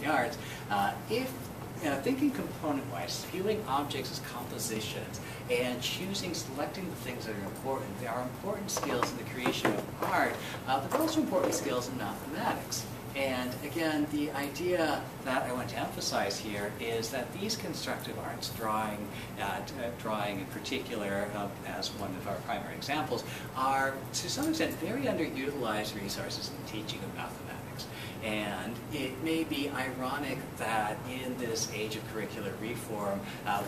the arts, if thinking component-wise, viewing objects as compositions, and selecting the things that are important. There are important skills in the creation of art, but there are also important skills in mathematics. And again, the idea that I want to emphasize here is that these constructive arts, drawing in particular, as one of our primary examples, are to some extent very underutilized resources in the teaching of mathematics. And it may be ironic that in this age of curricular reform,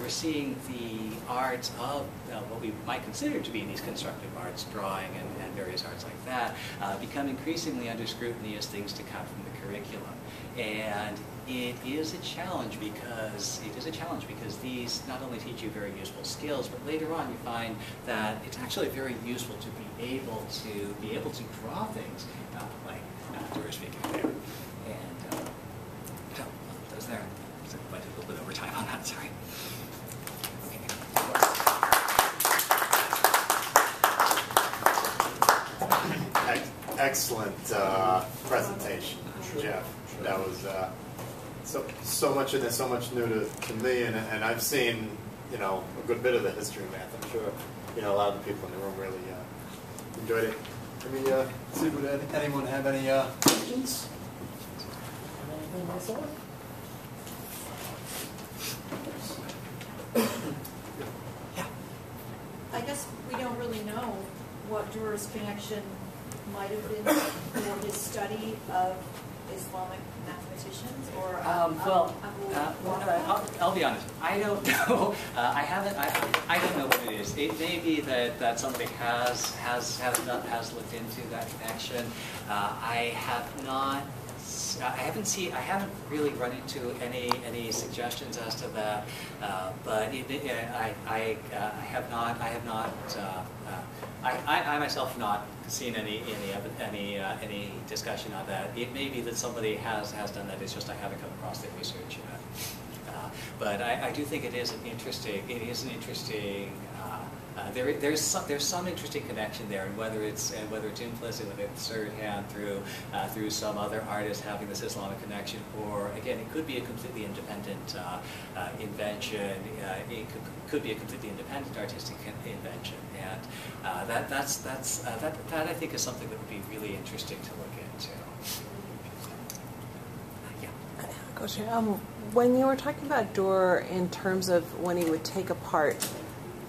we're seeing the arts of what we might consider to be these constructive arts, drawing and various arts like that, become increasingly under scrutiny as things to cut from the curriculum. And it is a challenge because these not only teach you very useful skills, but later on you find that it's actually very useful to be able to draw things like Doris figure there. And so those there. So I went a little bit over time on that. Sorry. Okay. Excellent presentation, Jeff. That was so much in there, so much new to me, and I've seen a good bit of the history of math. I'm sure a lot of the people in the room really enjoyed it. Let me see if anyone have any questions. Anything myself? Yeah. I guess we don't really know what Durer's connection might have been for his study of Islamic mathematicians, or I'll be honest. I don't know. I don't know what it is. It may be that somebody has looked into that connection. I haven't really run into any suggestions as to that. But I myself have not seen any discussion on that. It may be that somebody has done that. It's just I haven't come across the research yet. But I do think it is an interesting. There's some interesting connection there, and whether it's implicit, whether it's third hand through some other artist having this Islamic connection, or again, it could be a completely independent invention. It could be a completely independent artistic invention, and that I think is something that would be really interesting to look into. Coach, when you were talking about Durer in terms of when he would take apart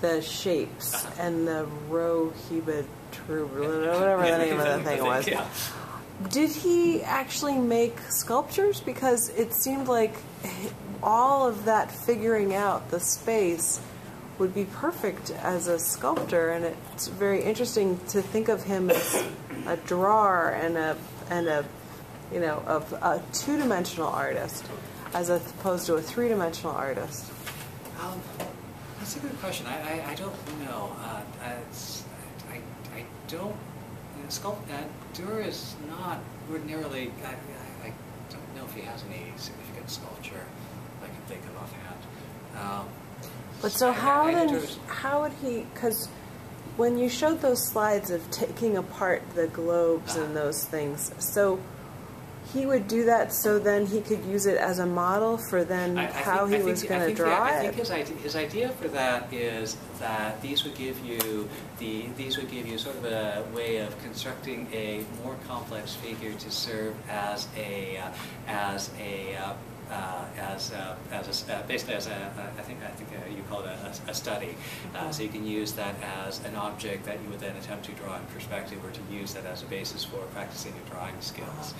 the shapes and the Rohibet, whatever the name of that thing was, did he actually make sculptures? Because it seemed like all of that figuring out the space would be perfect as a sculptor, and it's very interesting to think of him as a drawer and a two-dimensional artist as opposed to a three-dimensional artist. That's a good question. I don't know. I don't. Durer is not ordinarily. I don't know if he has any significant sculpture I can think of offhand. But so how would he? Because when you showed those slides of taking apart the globes and those things, so he would do that so then he could use it as a model for how he was going to draw it? I think his idea for that is that these would give you sort of a way of constructing a more complex figure to serve as basically as I think you call it a study. So you can use that as an object that you would then attempt to draw in perspective, or to use that as a basis for practicing your drawing skills.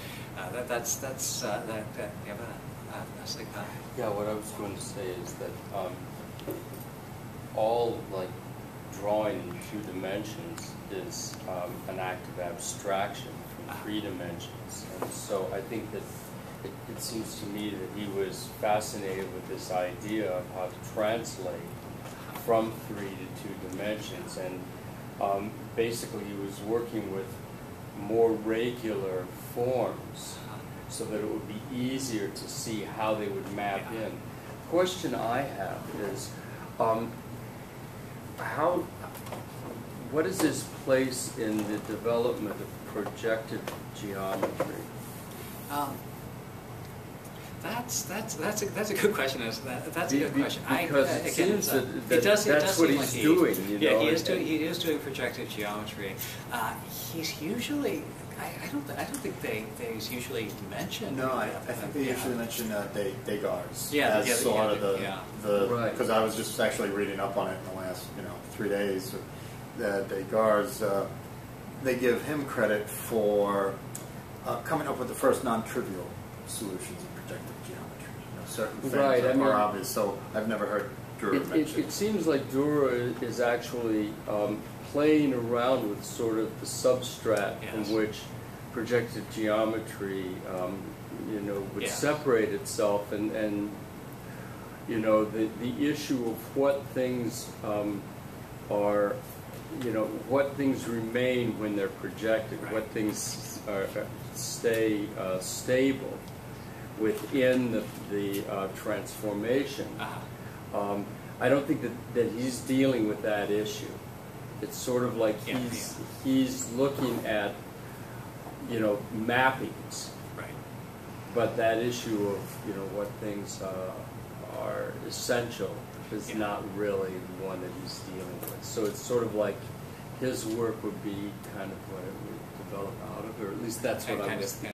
Yeah, what I was going to say is that all drawing in 2 dimensions is an act of abstraction from 3 dimensions, and so I think that it seems to me that he was fascinated with this idea of how to translate from 3 to 2 dimensions, and basically he was working with more regular forms so that it would be easier to see how they would map in. The question I have is, what is his place in the development of projective geometry? That's a good question. That's a good question. Because it again, seems it that does that's seem what like he's doing. You yeah, know, he is doing projective geometry. He's usually. I don't think they's usually mentioned. No, I think they usually mention Degas Yeah, as yeah, sort of the Right. because I was just actually reading up on it in the last 3 days. That Degas, they give him credit for coming up with the first non-trivial solutions in projective geometry. Certain things Right, are I mean- more obvious. So I've never heard Dürer mention. It seems like Dürer is actually playing around with sort of the substrate Yes. from which projective geometry, would Yeah. separate itself, and the issue of what things are, what things remain when they're projected, Right. what things stay stable within the transformation. Uh-huh. I don't think that he's dealing with that issue. It's sort of like Yeah, he's looking at mappings, Right. but that issue of what things are essential is Yeah. not really the one that he's dealing with. So it's sort of like his work would be kind of what it would develop out of, or at least that's what I Kind was of- thinking.